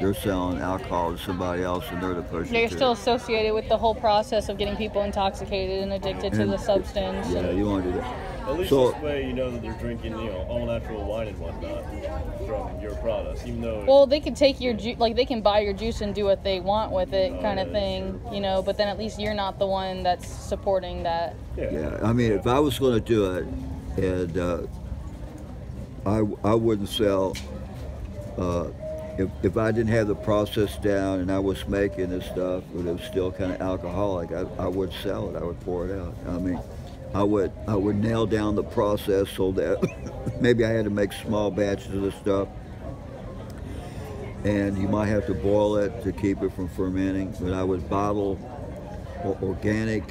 they're selling alcohol to somebody else, and they're the pusher. You're too. still associated with the whole process of getting people intoxicated and addicted to the substance. Yeah, you want to do that. At least So- this way you know that they're drinking, all natural wine and whatnot from your products, even though. Well, they could take your they can buy your juice and do what they want with it, kind of yeah, thing, But then at least you're not the one that's supporting that. Yeah, I mean, if I was going to do it, and I wouldn't sell. If I didn't have the process down and I was making this stuff, but it was still kind of alcoholic, I would sell it. I would pour it out. I mean, I would nail down the process so that maybe I had to make small batches of this stuff, and you might have to boil it to keep it from fermenting. But I would bottle organic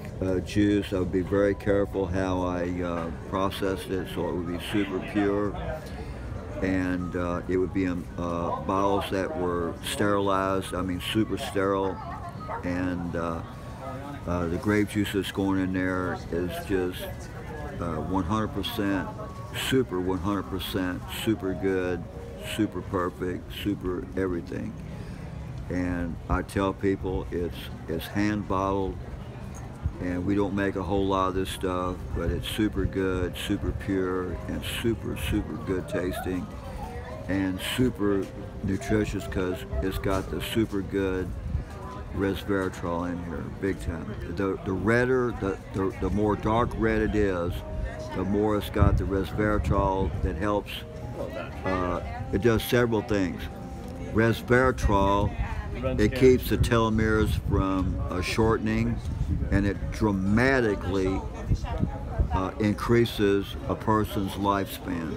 juice. I would be very careful how I processed it, so it would be super pure. And it would be in bottles that were sterilized, super sterile. And the grape juice that's going in there is just 100%, super 100%, super good, super perfect, super everything. And I tell people it's hand bottled, and we don't make a whole lot of this stuff, but it's super good, super pure, and super, super good tasting, and super nutritious because it's got the super good resveratrol in here, big time. The redder, the more dark red it is, the more it's got the resveratrol that helps. It does several things. Resveratrol, it keeps the telomeres from shortening, and it dramatically increases a person's lifespan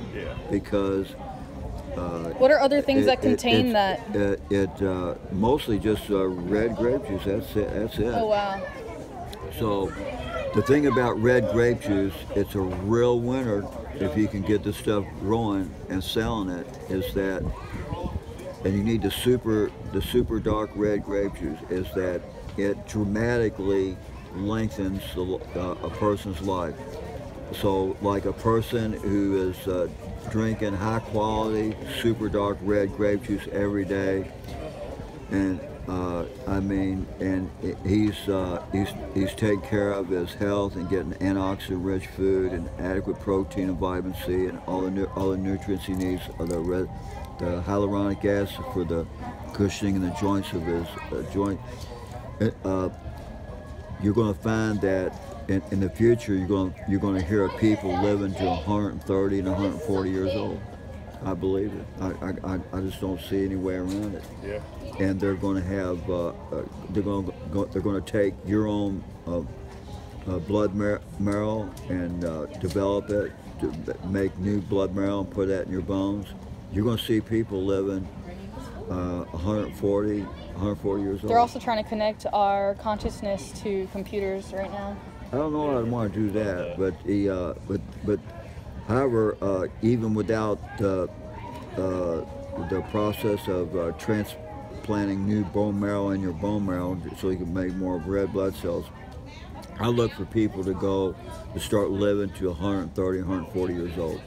because What are other things that contain that? It mostly just red grape juice. That's it. Oh, wow. So the thing about red grape juice, it's a real winner if you can get this stuff growing and selling it, is that, and you need the super dark red grape juice, is that it dramatically lengthens a person's life. So like a person who is drinking high quality, super dark red grape juice every day, and he's taking care of his health and getting antioxidant-rich food and adequate protein and vitamin C and all the nutrients he needs, the hyaluronic acid for the cushioning in the joints of his joint. You're going to find that in the future you're going to hear of people living to 130 and 140 years old. I believe it. I just don't see any way around it. Yeah. And they're going to have they're going to take your own blood marrow and develop it to make new blood marrow and put that in your bones. You're going to see people living 140 years old. They're also trying to connect our consciousness to computers right now. I don't know if I'd want to do that, but however, even without the process of transplanting new bone marrow in your bone marrow so you can make more red blood cells, I look for people to start living to 130, 140 years old.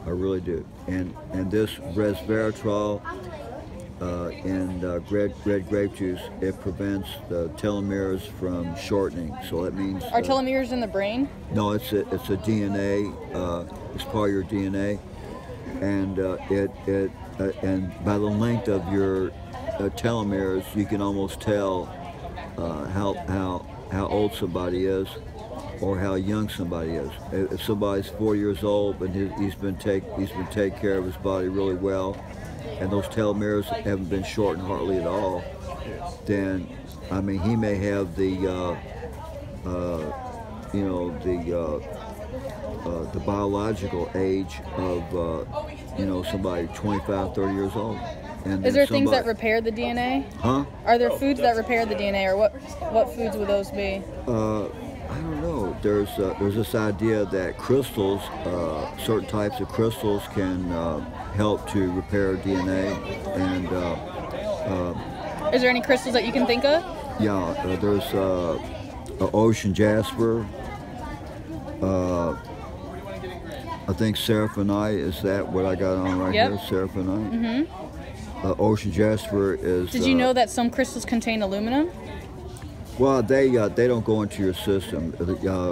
I really do. And this resveratrol and red grape juice, it prevents the telomeres from shortening. So that means Are telomeres in the brain? no, it's a DNA. It's part of your DNA, and and by the length of your telomeres, you can almost tell how old somebody is or how young somebody is. If somebody's 4 years old but he's been taking care of his body really well, and those telomeres haven't been shortened hardly at all, then he may have the biological age of somebody 25, 30 years old. And Is there things that repair the DNA? Huh? Are there foods that repair the DNA, or what foods would those be? I don't know. There's this idea that crystals, certain types of crystals, can help to repair DNA. And is there any crystals that you can think of? yeah, there's ocean jasper. I think seraphinite, is that what I got on right Yep. here? Seraphinite. Ocean jasper is. Did you know that some crystals contain aluminum? Well, they don't go into your system.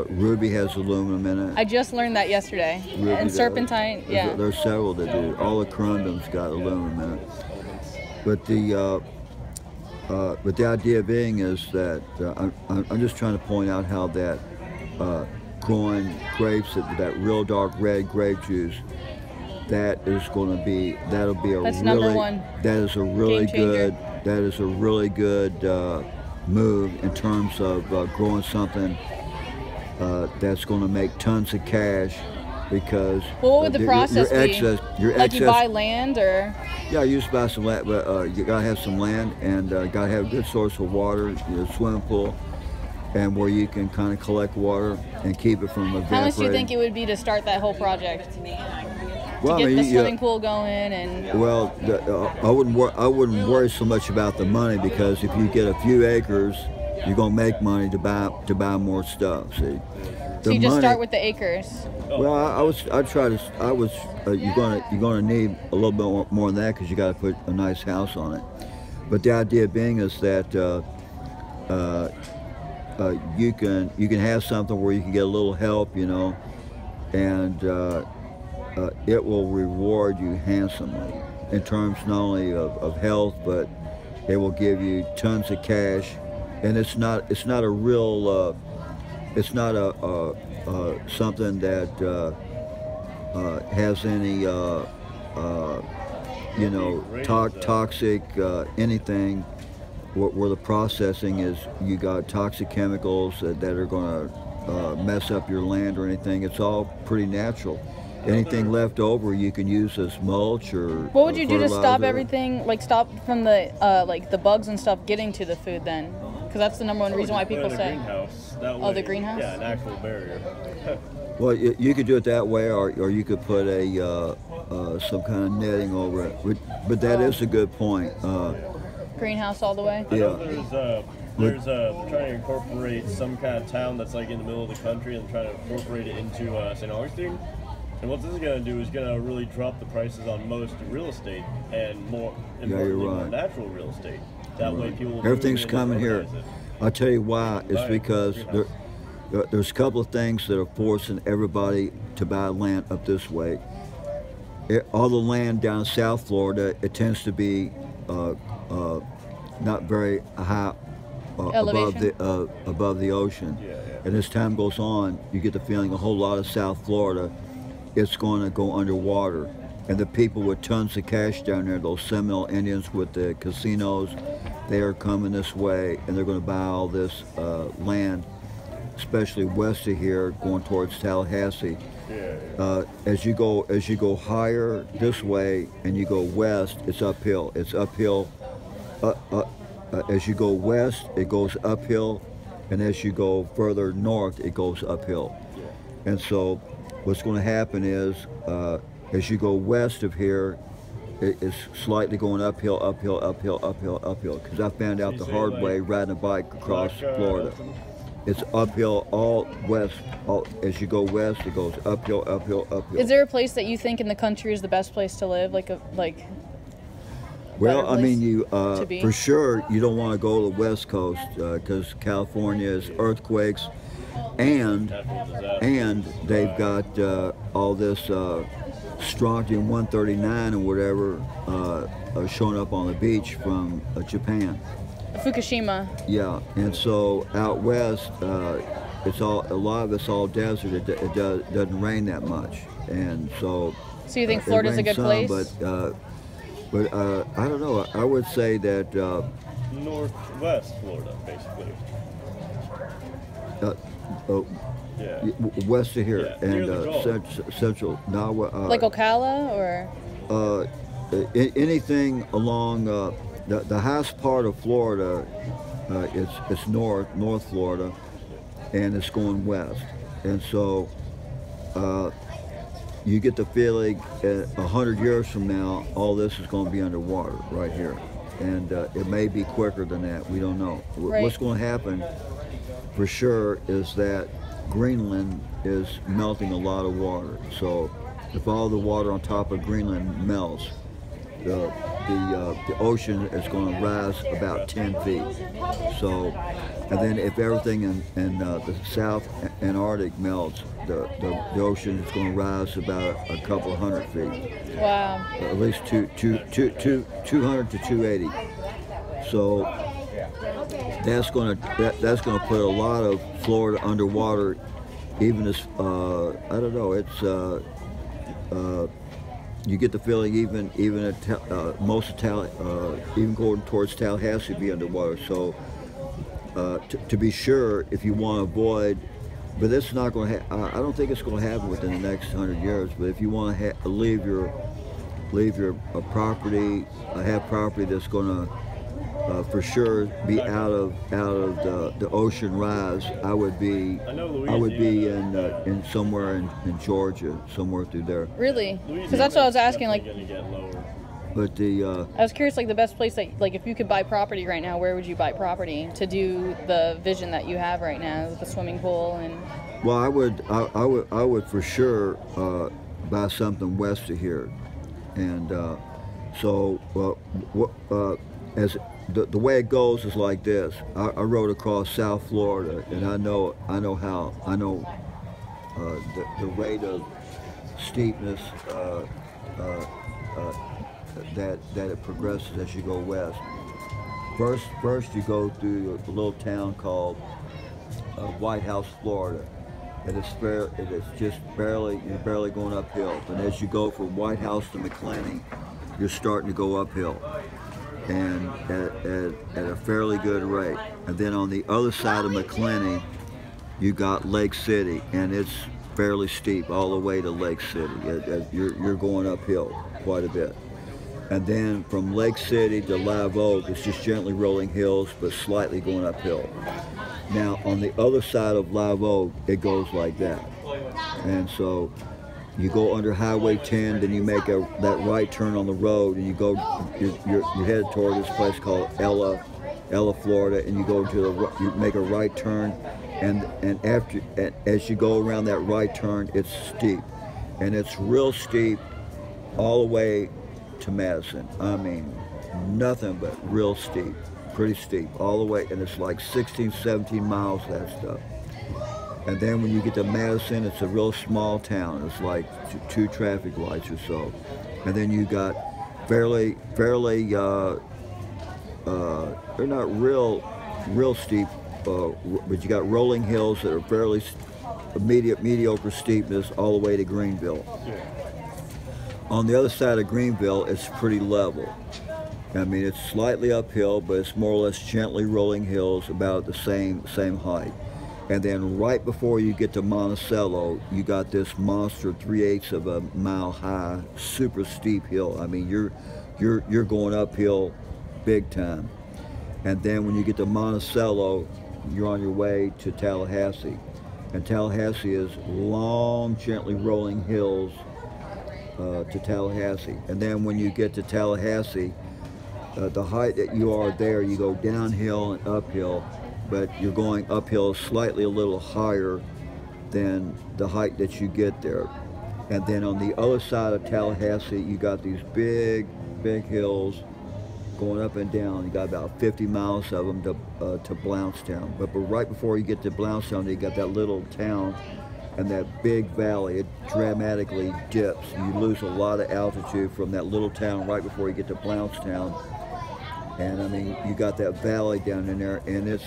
Ruby has aluminum in it. I just learned that yesterday. Ruby And does. serpentine, yeah. There's several that do. All the corundum's got aluminum in it. But the idea being is that I'm just trying to point out how that growing grapes, that real dark red grape juice, that'll be a That's really number one. that is a really Game good move in terms of growing something that's going to make tons of cash, because Well, what would the process your be? You buy excess, land or? yeah, you just buy some land, but you gotta have some land, and gotta have a good source of water, swimming pool, and where you can kind of collect water and keep it from evaporating. How much do you think it would be to start that whole project? Well, To I get mean, the swimming pool going and. Well, I wouldn't worry so much about the money, because if you get a few acres, you're gonna make money to buy more stuff. See, So you just start with the acres. Well, you're gonna need a little bit more than that, because you got to put a nice house on it. But the idea being is that you can have something where you can get a little help, and it will reward you handsomely in terms not only of health, but it will give you tons of cash, and it's not a real something that has any toxic anything, where the processing is, you got toxic chemicals that are going to mess up your land or anything. It's all pretty natural. Anything left over you can use as mulch or What would you do to stop fertilizer. everything, like stop from the the bugs and stuff getting to the food then? Because that's the number one reason why people say. Greenhouse. That Oh, way, the greenhouse? Yeah, an actual barrier. Well, you could do it that way, or you could put some kind of netting over it. But that is a good point. Greenhouse all the way? I know Yeah. there's trying to incorporate some kind of town that's like in the middle of the country, and trying to incorporate it into St. Augustine. And what this is going to do is going to really drop the prices on most real estate, and more importantly, more right. natural real estate. That way people will Everything's move in coming and here. urbanize it. I'll tell you why. It's Right. because Greenhouse. there's a couple of things that are forcing everybody to buy land up this way. All the land down in South Florida, it tends to be not very high Elevation? above the ocean. Yeah. And as time goes on, you get the feeling a whole lot of South Florida, it's going to go underwater. And the people with tons of cash down there, those Seminole Indians with the casinos, they are coming this way, and they're going to buy all this land, especially west of here, going towards Tallahassee. As you go higher this way and you go west, it's uphill. It's uphill. As you go west, it goes uphill, and as you go further north, it goes uphill. And so, what's going to happen is, as you go west of here, it's slightly going uphill. Because I found out the hard way riding a bike across Florida. It's uphill all west. As you go west, it goes uphill. Is there a place that you think in the country is the best place to live? Well, better I mean, place you to be? for sure you don't want to go to the West Coast, because California is earthquakes, and they've got all this strontium 139 or whatever showing up on the beach from Japan. Fukushima. Yeah, and so out west, a lot of it's all desert. It doesn't rain that much, and so. So you think it Florida's a rains good place? But I don't know. I would say that Northwest Florida, basically. Yeah. west of here, Yeah, near and the Gulf. central. Now, like Ocala or? anything along the highest part of Florida, it's North Florida, and it's going west, and so you get the feeling 100 years from now, all this is going to be underwater right here, and it may be quicker than that. We don't know. Right. What's going to happen for sure is that Greenland is melting a lot of water. So if all the water on top of Greenland melts, the the ocean is going to rise about 10 feet. So, and then if everything in the South Antarctic melts, the ocean is going to rise about a couple hundred feet. Wow. At least 200 to 280. So that's going to put a lot of Florida underwater. Even as I don't know, it's you get the feeling even at most of even going towards Tallahassee be underwater. So to be sure, if you want to avoid, but it's not going to. I don't think it's going to happen within the next 100 years. But if you want to leave your property, have property that's going to for sure be out of the ocean rise, I would be in somewhere in Georgia, somewhere through there. Really? Because that's what I was asking. Like, gonna get lower. But I was curious, like the best place that, like, if you could buy property right now, where would you buy property to do the vision that you have right now with the swimming pool and? well, I would for sure buy something west of here, and as the way it goes is like this. I rode across South Florida, and I know the rate of steepness that it progresses as you go west. First you go through a little town called White House, Florida. It is just barely going uphill. And as you go from White House to McClenny, you're starting to go uphill, and at a fairly good rate. And then on the other side of McClenny, you got Lake City, and it's fairly steep all the way to Lake City. You're going uphill quite a bit. And then from Lake City to Live Oak, it's just gently rolling hills, but slightly going uphill. Now, on the other side of Live Oak, it goes like that. And so you go under Highway 10, then you make that right turn on the road, and you're headed toward this place called Ella, Florida, and you make a right turn, and as you go around that right turn, it's steep, and it's real steep all the way to Madison. I mean, nothing but real steep, pretty steep all the way, and it's like 16, 17 miles, that stuff. And then when you get to Madison, it's a real small town. It's like two traffic lights or so. And then you got fairly, they're not real steep, but you got rolling hills that are fairly mediocre steepness all the way to Greenville. On the other side of Greenville, it's pretty level. I mean, it's slightly uphill, but it's more or less gently rolling hills about the same height. And then right before you get to Monticello, you got this monster 3/8 of a mile high, super steep hill. I mean, you're going uphill big time. And then when you get to Monticello, you're on your way to Tallahassee. And Tallahassee is long, gently rolling hills to Tallahassee. And then when you get to Tallahassee, the height that you are there, you go downhill and uphill, but you're going uphill slightly a little higher than the height that you get there. And then on the other side of Tallahassee, you got these big hills going up and down. You got about 50 miles of them to Blountstown. But right before you get to Blountstown, you got that little town and that big valley. It dramatically dips. You lose a lot of altitude from that little town right before you get to Blountstown. And I mean, you got that valley down in there, and it's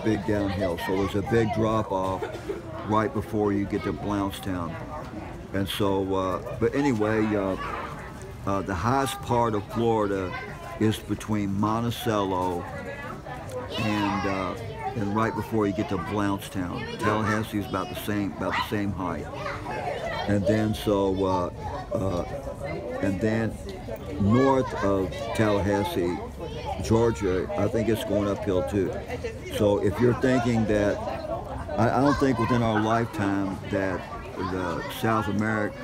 big downhill. So there's a big drop off right before you get to Blountstown. And so, but anyway, the highest part of Florida is between Monticello and right before you get to Blountstown. Tallahassee is about the same height. And then and then north of Tallahassee, Georgia, I think it's going uphill too. So if you're thinking that, I don't think within our lifetime that the South America,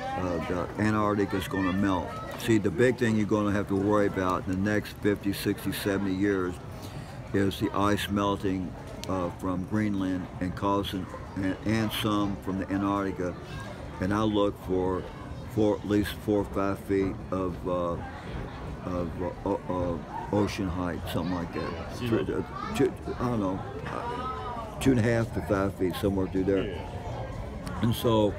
the Antarctic is going to melt. See, the big thing you're going to have to worry about in the next 50, 60, 70 years is the ice melting from Greenland and causing, and some from the Antarctica. And I look for at least 4 or 5 feet of ocean height, something like that. I don't know, 2.5 to 5 feet, somewhere through there. Yeah. And so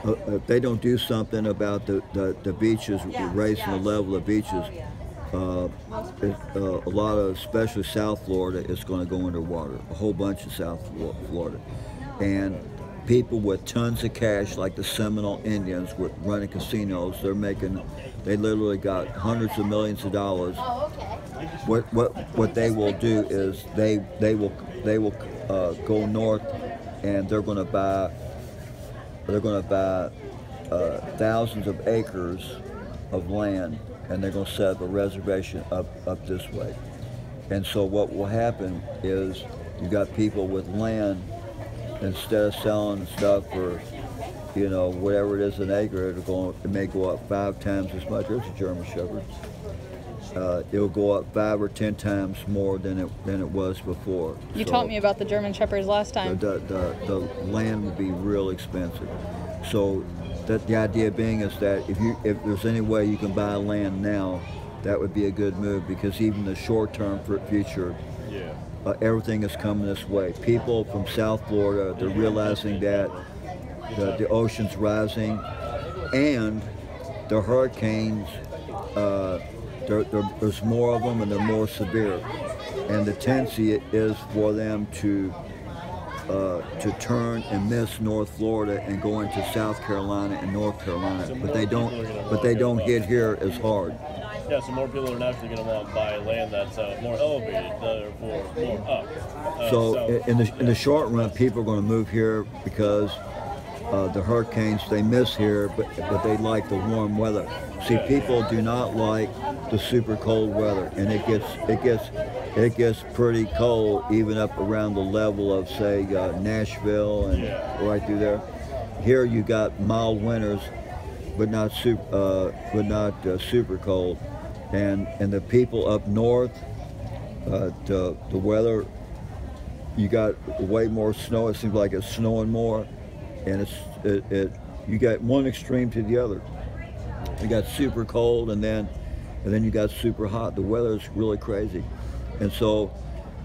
if they don't do something about the beaches, raising the level of beaches, a lot of, especially South Florida, is going to go underwater. A whole bunch of South Florida. And people with tons of cash, like the Seminole Indians with running casinos, they literally got hundreds of millions of dollars. What they will do is they will go north, and they're going to buy thousands of acres of land, and they're going to set up a reservation up this way. And so what will happen is you got people with land, instead of selling stuff for, whatever it is an acre, it may go up 5 times as much. There's a German Shepherd. It'll go up 5 or 10 times more than it was before. You taught me about the German Shepherds last time. The land will be real expensive. So the idea being is that if there's any way you can buy land now, that would be a good move, because even the short-term future, everything is coming this way. People from South Florida, they're realizing that the ocean's rising, and the hurricanes, there's more of them and they're more severe. And the tendency is for them to turn and miss North Florida and go into South Carolina and North Carolina, but they don't hit here as hard. Yeah, so more people are naturally going to want to buy land that's more elevated, therefore more up. So in the short run, people are going to move here because the hurricanes, they miss here, but they like the warm weather. See, people do not like the super cold weather, and it gets pretty cold even up around the level of, say, Nashville and right through there. Here you got mild winters, but not super cold. And the people up north, the weather, you got way more snow. It seems like it's snowing more, and you got one extreme to the other. You got super cold, and then you got super hot. The weather is really crazy, and so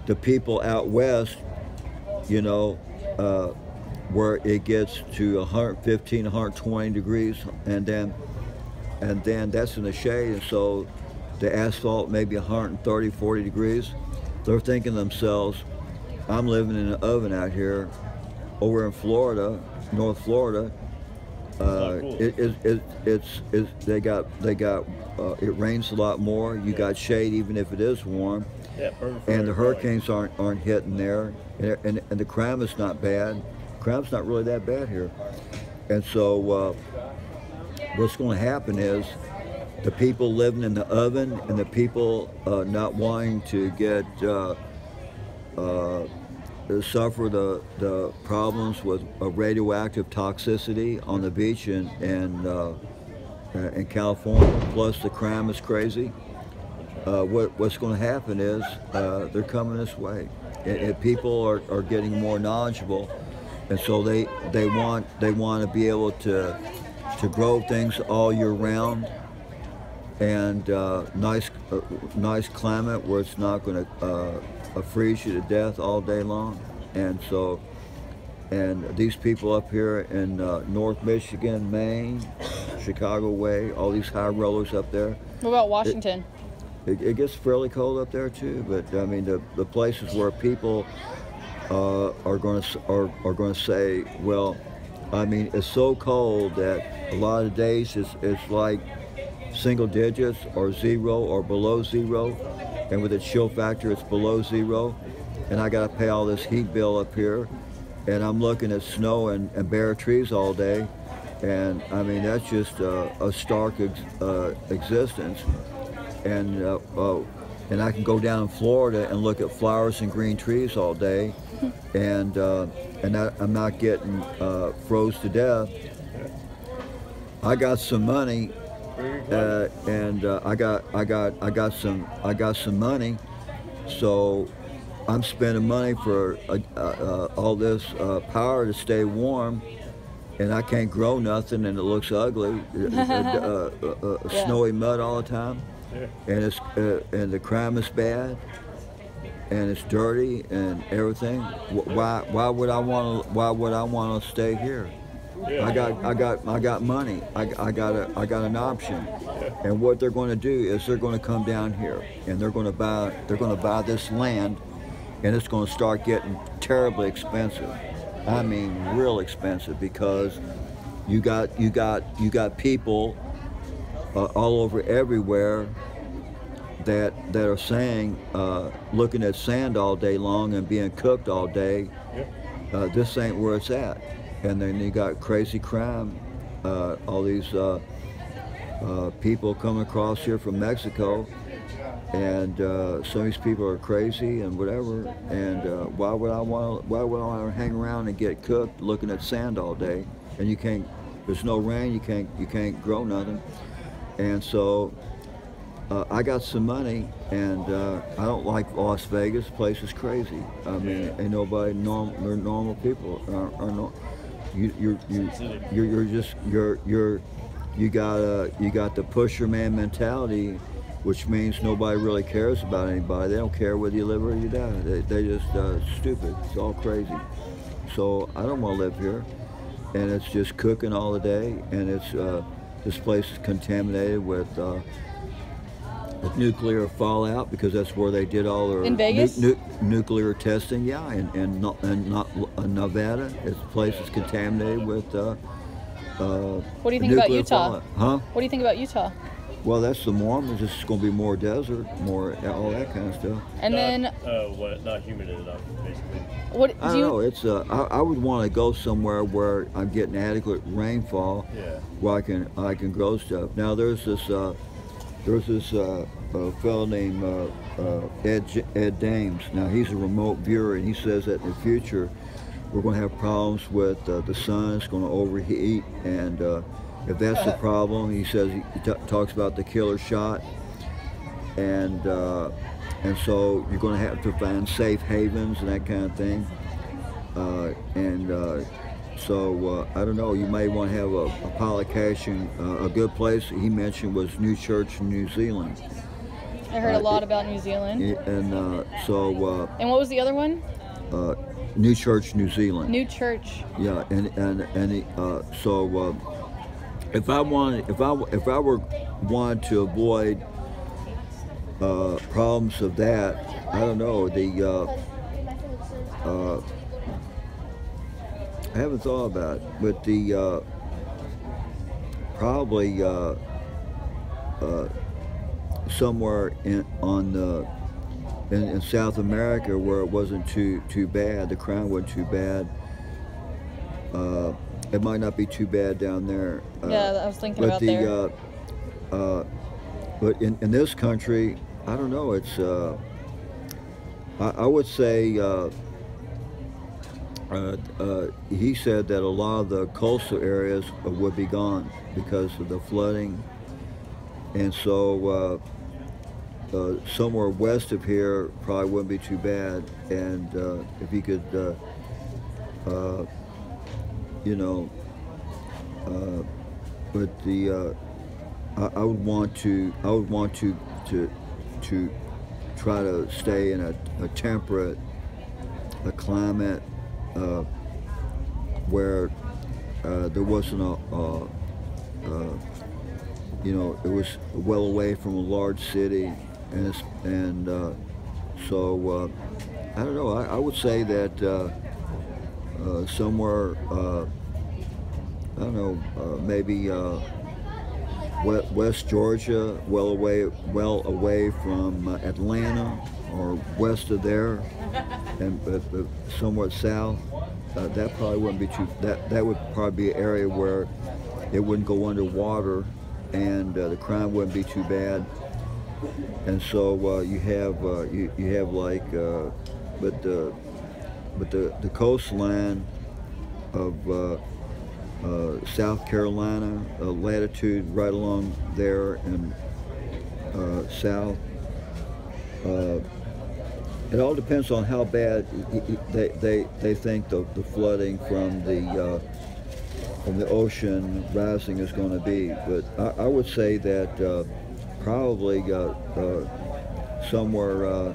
the people out west, where it gets to 115, 120 degrees, and then that's in the shade, and so the asphalt may be 130, 40 degrees. They're thinking to themselves, I'm living in an oven out here. Over in Florida, North Florida, cool. It rains a lot more. You got shade even if it is warm. Yeah, perfect. And the hurricanes aren't hitting there, and the crime is not bad. Crime's not really that bad here. And so what's going to happen is the people living in the oven and the people not wanting to get suffer the problems with radioactive toxicity on the beach in California. Plus the crime is crazy. What's going to happen is they're coming this way. And people are getting more knowledgeable, and so they want to be able to grow things all year round, and nice climate where it's not going to freeze you to death all day long. And so, and these people up here in North Michigan, Maine, Chicago way, all these high rollers up there. What about Washington? It gets fairly cold up there too, but I mean the places where people are going to say, well, I mean it's so cold that a lot of days it's like single digits or 0 or below 0, and with a chill factor it's below 0, and I got to pay all this heat bill up here, and I'm looking at snow and bare trees all day, and I mean that's just a stark existence. And I can go down in Florida and look at flowers and green trees all day, and I'm not getting froze to death. I got some money, and I got some money, so I'm spending money for all this power to stay warm, and I can't grow nothing, and it looks ugly, snowy mud all the time, and it's and the crime is bad, and it's dirty and everything. Why would I want to stay here? I got money. I got an option, and what they're going to do is they're going to come down here and they're going to buy this land, and it's going to start getting terribly expensive. I mean, real expensive, because you got people all over everywhere that are saying, looking at sand all day long and being cooked all day, this ain't where it's at. And then you got crazy crime, all these people coming across here from Mexico, and some of these people are crazy and whatever. And why would I want to hang around and get cooked looking at sand all day? And you can't. There's no rain. You can't grow nothing. And so I got some money, and I don't like Las Vegas. The place is crazy. I mean, ain't nobody normal. They're normal people. You got the pusher man mentality, which means nobody really cares about anybody. They don't care whether you live or you die. They just stupid. It's all crazy. So I don't want to live here, and it's just cooking all the day, and it's this place is contaminated with nuclear fallout, because that's where they did all their in Vegas? Nuclear testing. Yeah, and Nevada. This place is contaminated with. What do you think about Utah? Fallout. Huh? What do you think about Utah? Well, that's the Mormons. It's going to be more desert, more all that kind of stuff. And then not humid enough, basically. What I don't know. It's I would want to go somewhere where I'm getting adequate rainfall, where I can grow stuff. Now there's this fellow named Ed Dames. Now he's a remote viewer, and he says that in the future we're going to have problems with the sun. It's going to overheat, and if that's the problem, he says he talks about the killer shot, and so you're going to have to find safe havens and that kind of thing, So I don't know. You may want to have a pilot caching. A good place he mentioned was New Church, New Zealand. I heard a lot about New Zealand. And and what was the other one? New Church, New Zealand. New Church. Yeah, so if I were wanted to avoid problems of that, I don't know. I haven't thought about it, but probably somewhere in South America where it wasn't too bad, the crime wasn't too bad. It might not be too bad down there. Yeah, I was thinking about there. But in this country, I don't know. It's I would say. He said that a lot of the coastal areas would be gone because of the flooding, and so somewhere west of here probably wouldn't be too bad. And if you could, but I would want to try to stay in a temperate climate. Where there wasn't it was well away from a large city, and so I don't know. I would say that somewhere I don't know, maybe West Georgia, well away from Atlanta, or west of there, and somewhat south. That probably wouldn't be too. That would probably be an area where it wouldn't go underwater, and the crime wouldn't be too bad. And so you have like, but the coastline of South Carolina, latitude right along there, and south. It all depends on how bad they think the flooding from the the ocean rising is going to be. But I would say that probably somewhere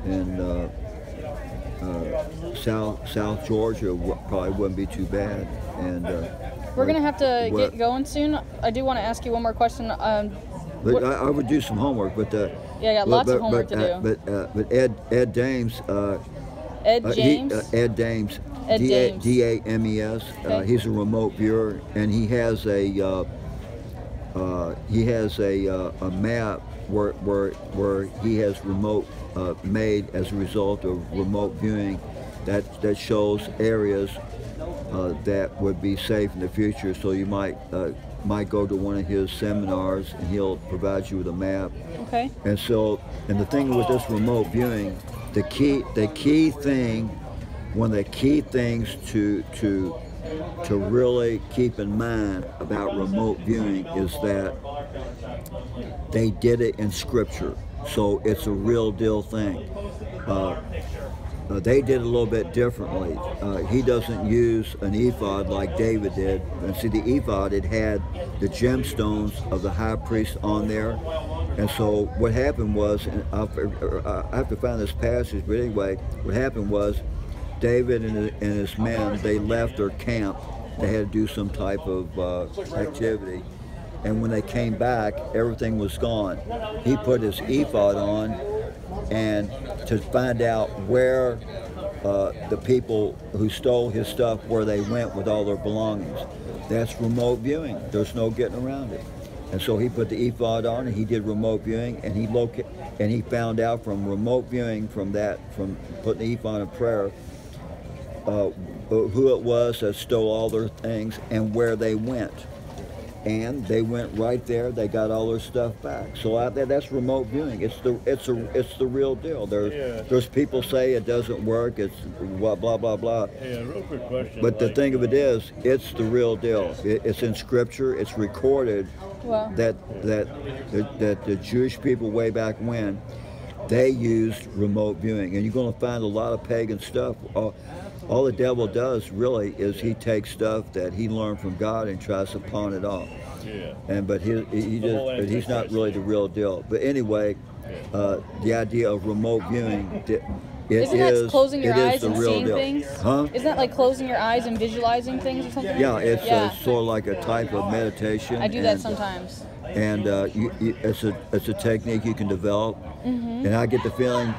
in South Georgia probably wouldn't be too bad. And We're gonna have to get going soon. I do want to ask you one more question. But I would do some homework. But Yeah, I got lots of homework to do. But Ed Dames. Ed James. Ed Dames. Ed Dames. D-A-M-E-S. Okay. He's a remote viewer, and he has a map where he has remote made as a result of remote viewing that shows areas that would be safe in the future. So you might go to one of his seminars, and he'll provide you with a map. Okay. And the thing with this remote viewing, the key thing, one of the key things to really keep in mind about remote viewing is that they did it in Scripture, so it's a real deal thing. They did it a little bit differently. He doesn't use an ephod like David did. And see, the ephod, it had the gemstones of the high priest on there. And so what happened was, and I have to find this passage, but anyway, what happened was David and his men, they left their camp. They had to do some type of activity. And when they came back, everything was gone. He put his ephod on, and to find out where the people who stole his stuff, where they went with all their belongings. That's remote viewing. There's no getting around it. And so he put the ephod on, and he did remote viewing, and he found out from remote viewing, from putting the ephod in prayer, who it was that stole all their things and where they went. And they went right there. They got all their stuff back. So that's remote viewing. It's the real deal. There's people say it doesn't work. It's blah blah blah blah. Yeah, real quick question. But the thing of it is, it's the real deal. It's in Scripture. It's recorded. Wow. that the Jewish people way back when, they used remote viewing, and you're going to find a lot of pagan stuff. All the devil does really is he takes stuff that he learned from God and tries to pawn it off. Yeah. But he's not really the real deal. But anyway, the idea of remote viewing, Isn't that closing your eyes and seeing deal. things? Huh? Isn't that like closing your eyes and visualizing things or something? Yeah, it's sort of like a type of meditation. I do that sometimes. And it's a technique you can develop. Mm-hmm. And I get the feeling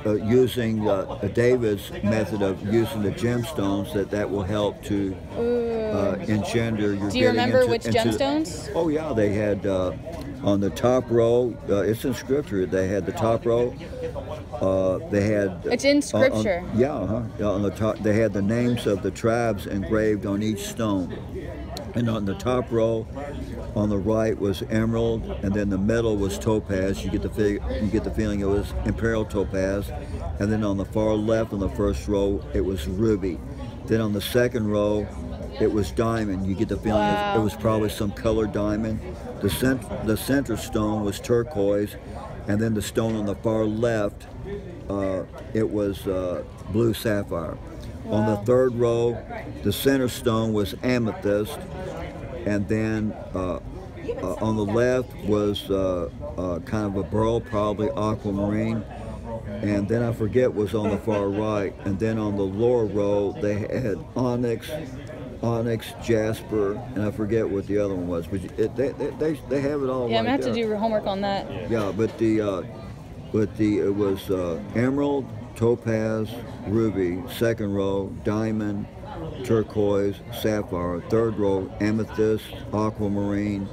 using David's method of using the gemstones that will help to engender your. Do you remember which gemstones? Oh yeah, they had on the top row. It's in Scripture. They had the top row. They had. It's in Scripture. On the top, they had the names of the tribes engraved on each stone. And on the top row, on the right was emerald, and then the middle was topaz. You get the feeling it was imperial topaz, and then on the far left, on the first row, it was ruby. Then on the second row, it was diamond. You get the feeling it was probably some colored diamond. The center stone was turquoise, and then the stone on the far left, it was blue sapphire. Wow. On the third row, the center stone was amethyst, and then on the left was kind of a beryl, probably aquamarine, and then I forget what's on the far right. And then on the lower row, they had onyx, jasper, and I forget what the other one was. But they have it all. Yeah, right I'm gonna have there. to do homework on that. Yeah, but it was emerald, topaz, ruby. Second row, diamond, turquoise, sapphire. Third row, amethyst, aquamarine,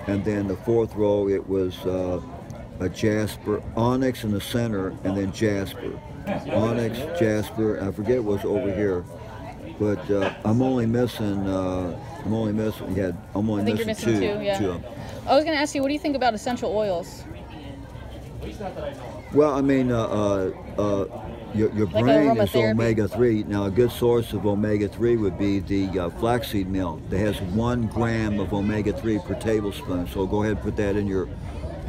and then the fourth row it was a jasper, onyx in the center, and then jasper. Onyx, jasper. I forget what's over here, but I'm only missing. I'm only missing two. Yeah. Two. I was gonna ask you, what do you think about essential oils? Well, I mean, your Like brain is aromatherapy? omega-3. Now, a good source of omega-3 would be the flaxseed milk. That has 1 gram of omega-3 per tablespoon. So go ahead and put that in your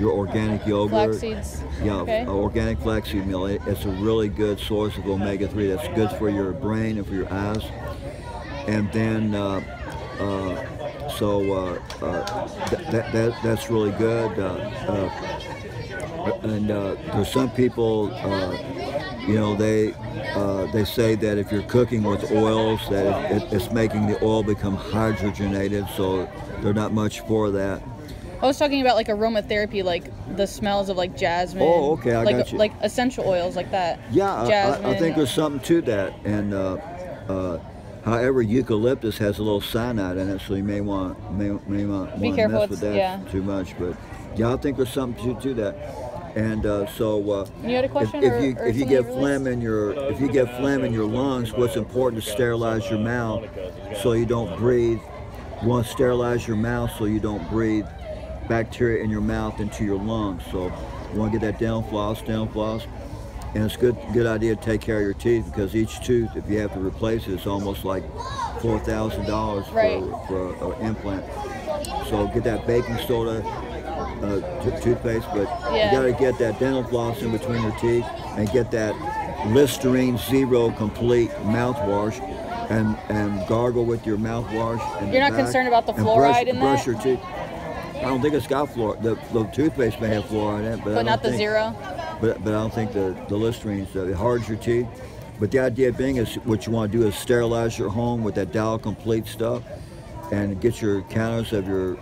organic yogurt. Flax seeds. Yeah, Okay. Organic flaxseed milk. It's a really good source of omega-3. That's good for your brain and for your eyes. And then That's really good. And there's some people, they say that if you're cooking with oils, that it's making the oil become hydrogenated, so they're not much for that. I was talking about like aromatherapy, like the smells of like jasmine. Oh, okay, I got you. Like essential oils like that. Yeah, Jasmine. I think there's something to that. And however, eucalyptus has a little cyanide in it, so you may want to Be careful, mess with that yeah. too much. But yeah, I think there's something to that. And so You had a question, if you get phlegm in your lungs, what's important is sterilize your mouth so you don't breathe. You want to sterilize your mouth so you don't breathe bacteria in your mouth into your lungs. So you want to get that dental floss, and it's good idea to take care of your teeth, because each tooth, if you have to replace it, it's almost like $4,000 Right. for an implant. So get that baking soda toothpaste, but Yeah. you got to get that dental floss in between your teeth and get that Listerine Zero Complete mouthwash and gargle with your mouthwash. You're not concerned about the fluoride in brush that? your teeth. I don't think it's got fluoride. The toothpaste may have fluoride in it, but But not the zero? But I don't think the Listerine's, it hards your teeth. But the idea being is what you want to do is sterilize your home with that Dial Complete stuff, and get your counters of your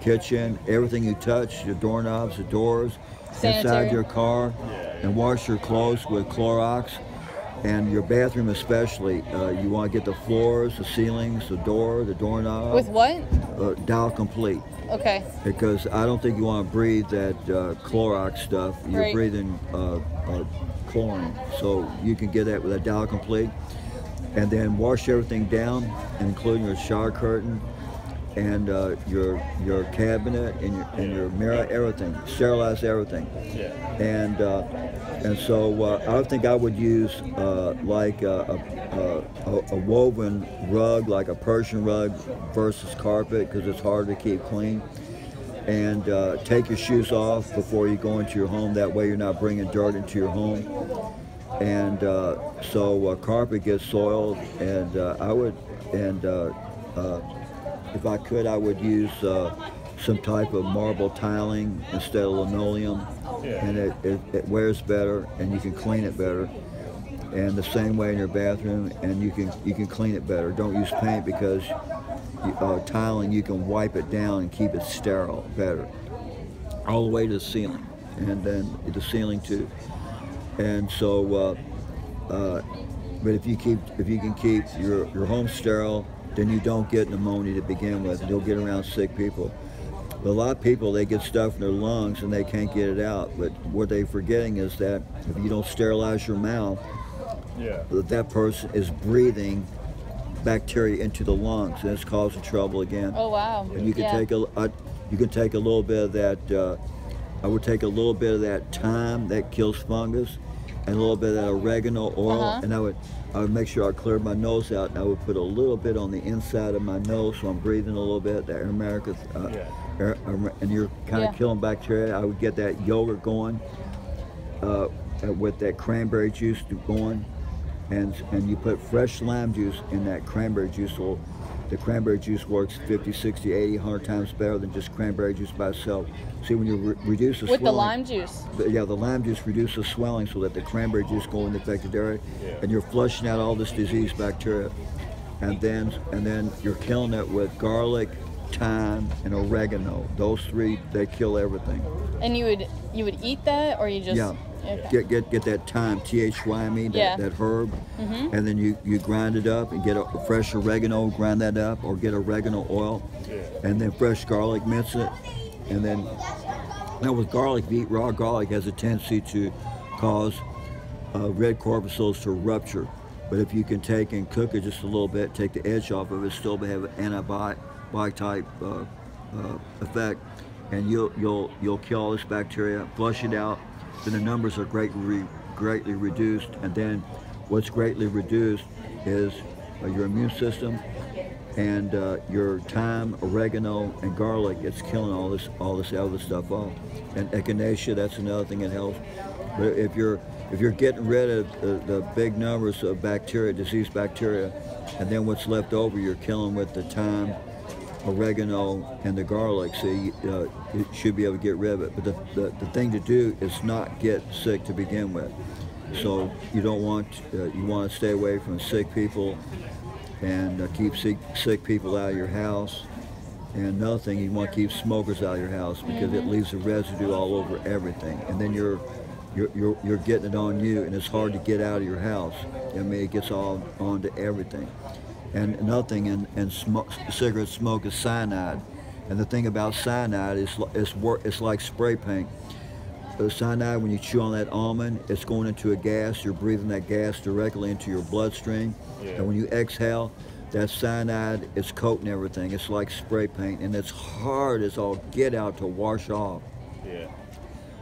kitchen, everything you touch, your doorknobs, the doors, Sanitary. inside your car, and wash your clothes with Clorox. And your bathroom especially, you want to get the floors, the ceilings, the doorknob. With what? Dial Complete. Okay. Because I don't think you want to breathe that Clorox stuff. You're Right. breathing chlorine. So you can get that with a Dial Complete. And then wash everything down, including your shower curtain and your cabinet and your mirror, everything. Sterilize everything. Yeah. And so I think I would use like a woven rug, like a Persian rug versus carpet, because it's hard to keep clean. And take your shoes off before you go into your home. That way you're not bringing dirt into your home. And so carpet gets soiled, and if I could, I would use some type of marble tiling instead of linoleum, Yeah. and it wears better, and you can clean it better. And the same way in your bathroom, and you can clean it better. Don't use paint, because tiling, you can wipe it down and keep it sterile better, all the way to the ceiling, and then the ceiling too. And so, but if you can keep your home sterile, then you don't get pneumonia to begin with. You'll get around sick people. But a lot of people, they get stuff in their lungs and they can't get it out. But what they're forgetting is that if you don't sterilize your mouth, Yeah. that person is breathing bacteria into the lungs, and it's causing trouble again. Oh, wow. And you can Yeah. take a little bit of that. I would take a little bit of that thyme that kills fungus, and a little bit of that oregano oil, and I would make sure I cleared my nose out, and I would put a little bit on the inside of my nose, so I'm breathing a little bit. The aromatic, and you're kind of Yeah. killing bacteria. I would get that yogurt going with that cranberry juice going, and you put fresh lime juice in that cranberry juice. So the cranberry juice works 50, 60, 80, 100 times better than just cranberry juice by itself. See, when you reduce the With the swelling, lime juice? yeah, the lime juice reduces swelling so that the cranberry juice go in the affected area, and you're flushing out all this disease bacteria. And then you're killing it with garlic, thyme, and oregano. Those three, they kill everything. And you would eat that, or you just... Yeah. Okay. Get that thyme, T-H-Y-M-E, that herb, and then you grind it up and get a fresh oregano, grind that up, or get oregano oil, and then fresh garlic, mince it, and then now with garlic, if you eat raw garlic, has a tendency to cause red corpuscles to rupture. But if you can take and cook it just a little bit, take the edge off of it, still have an antibiotic type effect, and you'll kill all this bacteria, flush it out. Then the numbers are greatly reduced, and then what's greatly reduced is your immune system, and your thyme, oregano, and garlic. It's killing all this other stuff off. And echinacea, that's another thing that helps. But if if you're getting rid of the big numbers of bacteria, diseased bacteria, and then what's left over, you're killing with the thyme, oregano, and the garlic. So you should be able to get rid of it. But the thing to do is not get sick to begin with. So you don't want, you want to stay away from sick people and keep sick people out of your house. And another thing, you want to keep smokers out of your house because it leaves a residue all over everything. And then you're getting it on you, and it's hard to get out of your house. I mean, it gets all onto everything. And another thing in cigarette smoke is cyanide. And the thing about cyanide is it's like spray paint. The cyanide, when you chew on that almond, it's going into a gas. You're breathing that gas directly into your bloodstream. Yeah. And when you exhale, that cyanide is coating everything. It's like spray paint, and it's hard as all get out to wash off. Yeah.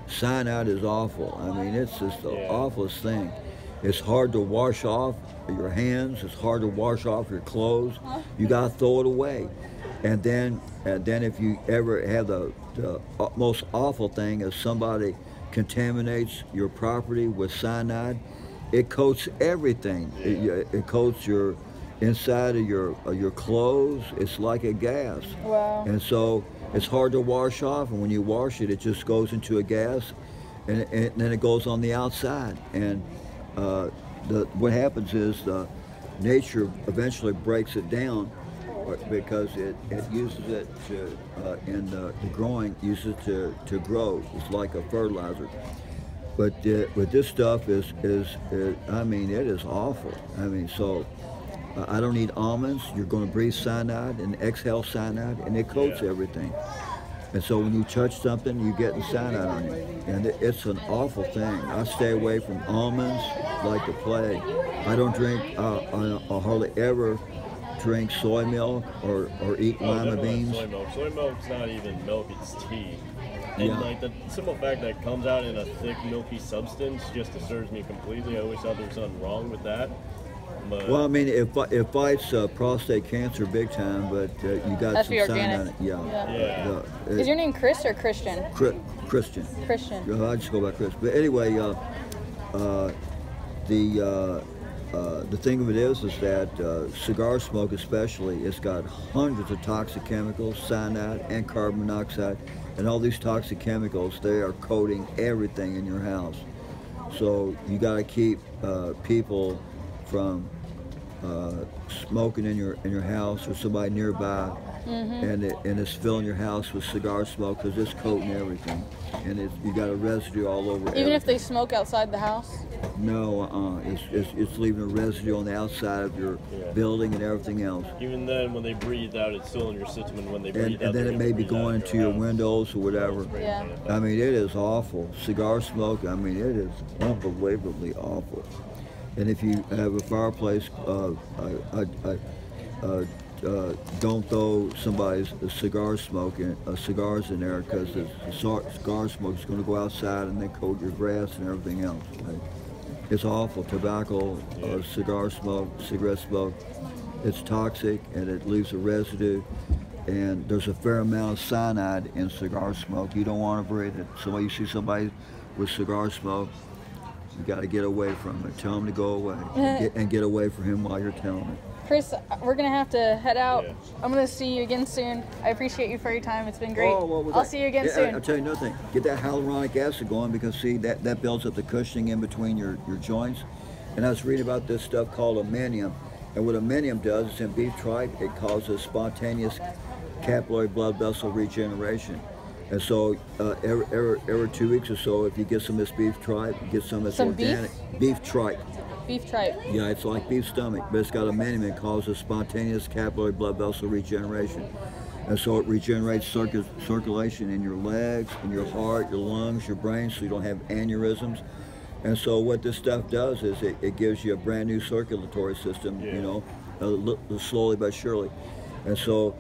Cyanide is awful. I mean, it's just the awfulest thing. It's hard to wash off your hands. It's hard to wash off your clothes. You gotta throw it away. And then if you ever have the most awful thing is somebody contaminates your property with cyanide, it coats everything. It coats your inside of your clothes. It's like a gas. Wow. And so it's hard to wash off, and when you wash it, it just goes into a gas, and then it goes on the outside. And what happens is nature eventually breaks it down because it uses it to in the growing, uses it to grow. It's like a fertilizer. But this stuff is I mean, it is awful. I mean, so I don't eat almonds. You're going to breathe cyanide and exhale cyanide, and it coats everything. And so when you touch something, you get the cyanide on you. And it's an awful thing. I stay away from almonds like the plague. I don't drink, I hardly ever drink soy milk or eat lima beans. Soy milk. Soy milk's not even milk, it's tea. And like the simple fact that it comes out in a thick, milky substance just disturbs me completely. I always thought there was something wrong with that. But Well, I mean, it fights prostate cancer big time, but you got That's some for cyanide. organic. Yeah. Is your name Chris or Christian? Christian? Christian. I just go by Chris. But anyway, the thing of it is that cigar smoke especially, it's got hundreds of toxic chemicals, cyanide and carbon monoxide, and all these toxic chemicals, they are coating everything in your house. So you got to keep people from smoking in your house or somebody nearby, and it's filling your house with cigar smoke because it's coating everything, and you got a residue all over. Even if they smoke outside the house? No, it's leaving a residue on the outside of your building and everything else. even then, when they breathe out, it's still in your system, and when they breathe And out, then they're it may gonna be breathe out going in into your house. windows or whatever. Yeah. I mean, it is awful. Cigar smoke, I mean, it is unbelievably awful. And if you have a fireplace, don't throw somebody's cigars in there, because the cigar smoke is going to go outside and then coat your grass and everything else. Right? It's awful. Tobacco, cigarette smoke, it's toxic and it leaves a residue. And there's a fair amount of cyanide in cigar smoke. You don't want to breathe it. So when you see somebody with cigar smoke, you got to get away from it. Tell him to go away and get away from him while you're telling him. Chris, we're going to have to head out. Yeah. I'm going to see you again soon. I appreciate you for your time. It's been great. Well, I'll see you again soon. I'll tell you another thing. Get that hyaluronic acid going, because see, that builds up the cushioning in between your joints. And I was reading about this stuff called aminium. And what aminium does is in beef tripe, it causes spontaneous capillary blood vessel regeneration. And so every 2 weeks or so, if you get some of this beef tripe, get some of this organic beef tripe. Beef tripe. Yeah, it's like beef stomach, but it's got aminium. It causes spontaneous capillary blood vessel regeneration. And so it regenerates circulation in your legs, in your heart, your lungs, your brain, so you don't have aneurysms. And so what this stuff does is it gives you a brand new circulatory system, you know, slowly but surely. And so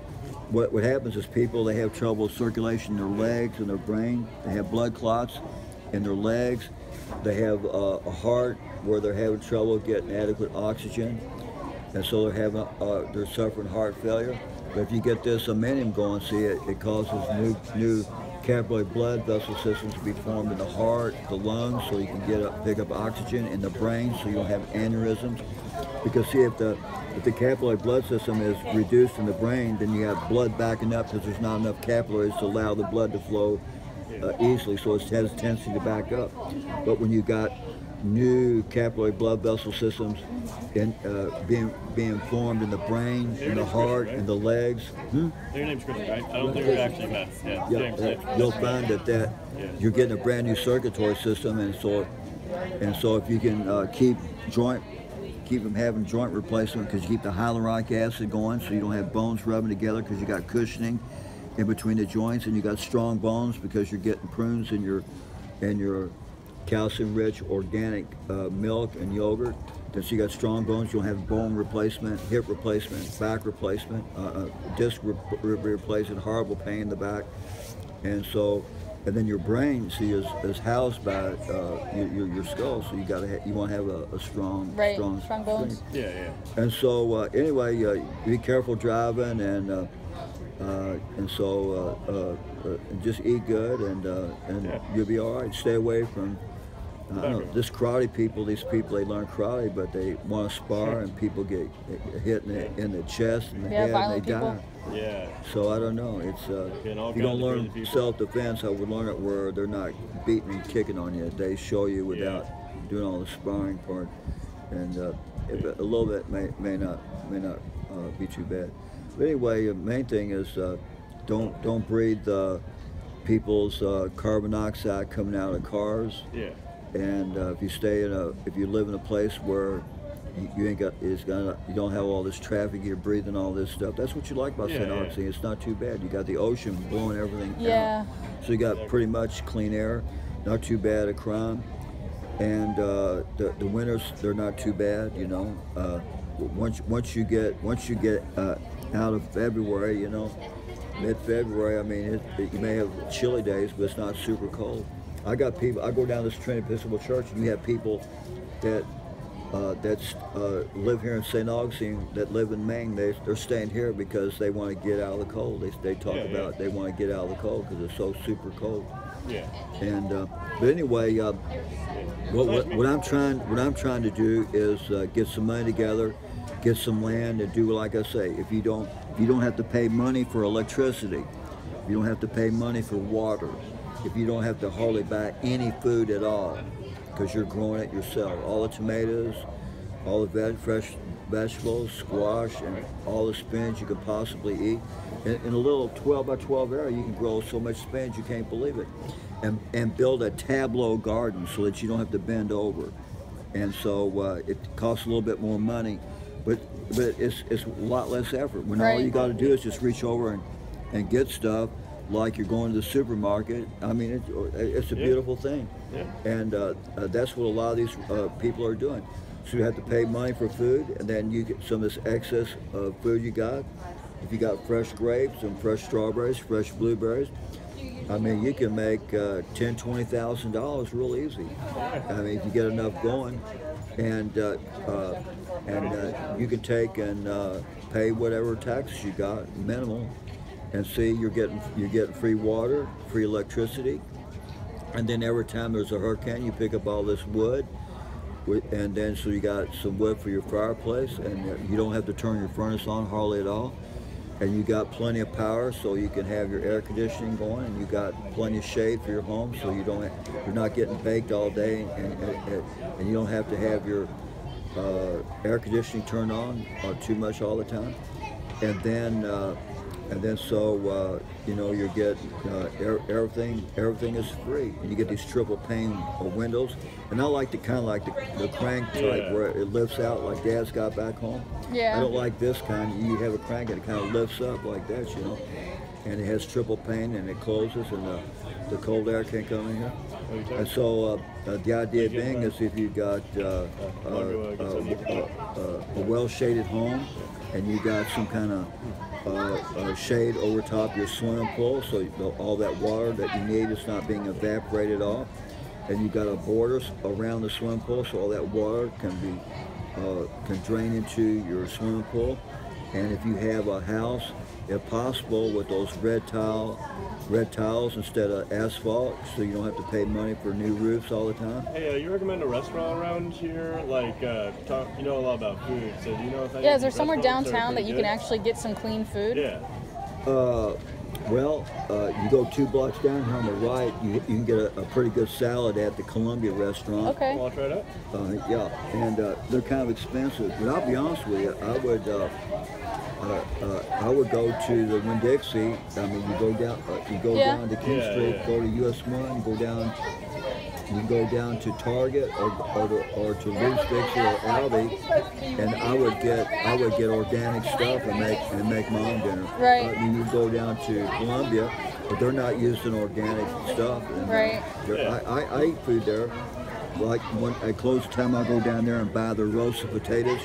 what happens is people, they have trouble with circulation in their legs and their brain. They have blood clots in their legs. They have a heart where they're having trouble getting adequate oxygen. And so they're suffering heart failure. But if you get this aminium going, see, it causes new capillary blood vessel systems to be formed in the heart, the lungs, so you can pick up oxygen, in the brain, so you don't have aneurysms. Because see, if the capillary blood system is reduced in the brain, then you have blood backing up because there's not enough capillaries to allow the blood to flow easily, so it has a tendency to back up. But when you got new capillary blood vessel systems being formed in the brain, in the heart, in the legs. Your name's Chris, right? I don't think we've actually met. Yeah, James, yeah. You'll find that you're getting a brand new circulatory system, and so if you can keep them having joint replacement, because you keep the hyaluronic acid going, so you don't have bones rubbing together, because you got cushioning in between the joints, and you got strong bones because you're getting prunes in your calcium-rich organic milk and yogurt. Then so you got strong bones. You'll have bone replacement, hip replacement, back replacement, disc replacement, horrible pain in the back, and then your brain, see, is housed by your skull. So you want to have a strong, strong bones. Yeah. And so anyway, be careful driving, and just eat good, and you'll be all right. Stay away from this karate people. These people, they learn karate, but they want to spar, and people get hit in the chest and the head, and they die. Yeah. So I don't know. It's if you don't learn self-defense, I would learn it where they're not beating and kicking on you. They show you without doing all the sparring part, and a little bit may not be too bad. But anyway, the main thing is don't breathe people's carbon dioxide coming out of cars. Yeah. And if you live in a place where you don't have all this traffic, you're breathing all this stuff. That's what you like about St. Augustine. It's not too bad. You got the ocean blowing everything out. So you got pretty much clean air, not too bad a crime. And the winters, they're not too bad, you know. Once you get out of February, you know, mid-February, I mean, you may have chilly days, but it's not super cold. I got people. I go down this Trinity Episcopal Church, and you have people that live here in St. Augustine, that live in Maine. They're staying here because they want to get out of the cold. They talk about they want to get out of the cold because it's so super cold. Yeah. And but anyway, what I'm trying to do is get some money together, get some land, and do like I say. If you don't have to pay money for electricity, if you don't have to pay money for water, if you don't have to hardly buy any food at all, because you're growing it yourself. All the tomatoes, all the fresh vegetables, squash, and all the spinach you could possibly eat. In a little 12 by 12 area, you can grow so much spinach you can't believe it. And build a tableau garden so that you don't have to bend over. And so it costs a little bit more money, but it's a lot less effort. When all you got to do is just reach over and get stuff, like you're going to the supermarket. I mean, it's a beautiful thing. Yeah. And that's what a lot of these people are doing. So you have to pay money for food, and then you get some of this excess food you got. If you got fresh grapes and fresh strawberries, fresh blueberries, I mean, you can make $10,000, $20,000 real easy. I mean, if you get enough going, and you can take and pay whatever taxes you got, minimal. And see, you're getting free water, free electricity, and then every time there's a hurricane, you pick up all this wood, and then so you got some wood for your fireplace, and you don't have to turn your furnace on hardly at all, and you got plenty of power, so you can have your air conditioning going, and you got plenty of shade for your home, so you're not getting baked all day, and you don't have to have your air conditioning turned on too much all the time, and then you know, you get everything is free, and you get these triple pane windows. And I like the kind of like the crank type where it lifts out like Dad's got back home. Yeah. I don't like this kind. You have a crank and it kind of lifts up like that, you know. And it has triple pane and it closes, and the cold air can't come in here. And so the idea being is if you got a well-shaded home, and you got some kind of shade over top your swimming pool, so all that water that you need is not being evaporated off, and you got a border around the swimming pool, so all that water can drain into your swimming pool. And if you have a house, if possible, with those red tile red tiles instead of asphalt, so you don't have to pay money for new roofs all the time. Hey, you recommend a restaurant around here? Like, you know a lot about food, so do you know if any Yeah, is there somewhere restaurants are downtown that pretty you can good? actually get some clean food? Yeah. Well, you go 2 blocks down here on the right, you can get a pretty good salad at the Columbia restaurant. Okay. Well, I'll try it out. Yeah, and they're kind of expensive, but I'll be honest with you, I would go to the Winn-Dixie. I mean, you go down Yeah. down to King Yeah, Street, yeah. go to US 1, go down. You go down to Target or to Lou's Dixie or Aldi, and I would get organic stuff and make my own dinner. Right. You go down to Columbia, but they're not using organic stuff. And Right. I eat food there. Like when at close time, I go down there and buy their roasted potatoes,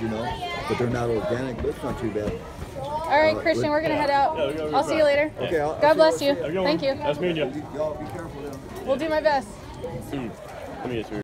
but they're not organic, but it's not too bad. All right, Christian, we're gonna head out. Yeah, we gotta I'll see you later. Okay, God bless you. Have a good one. Thank you. Nice meeting you. Y'all be careful down there. We'll do my best. Let me get through.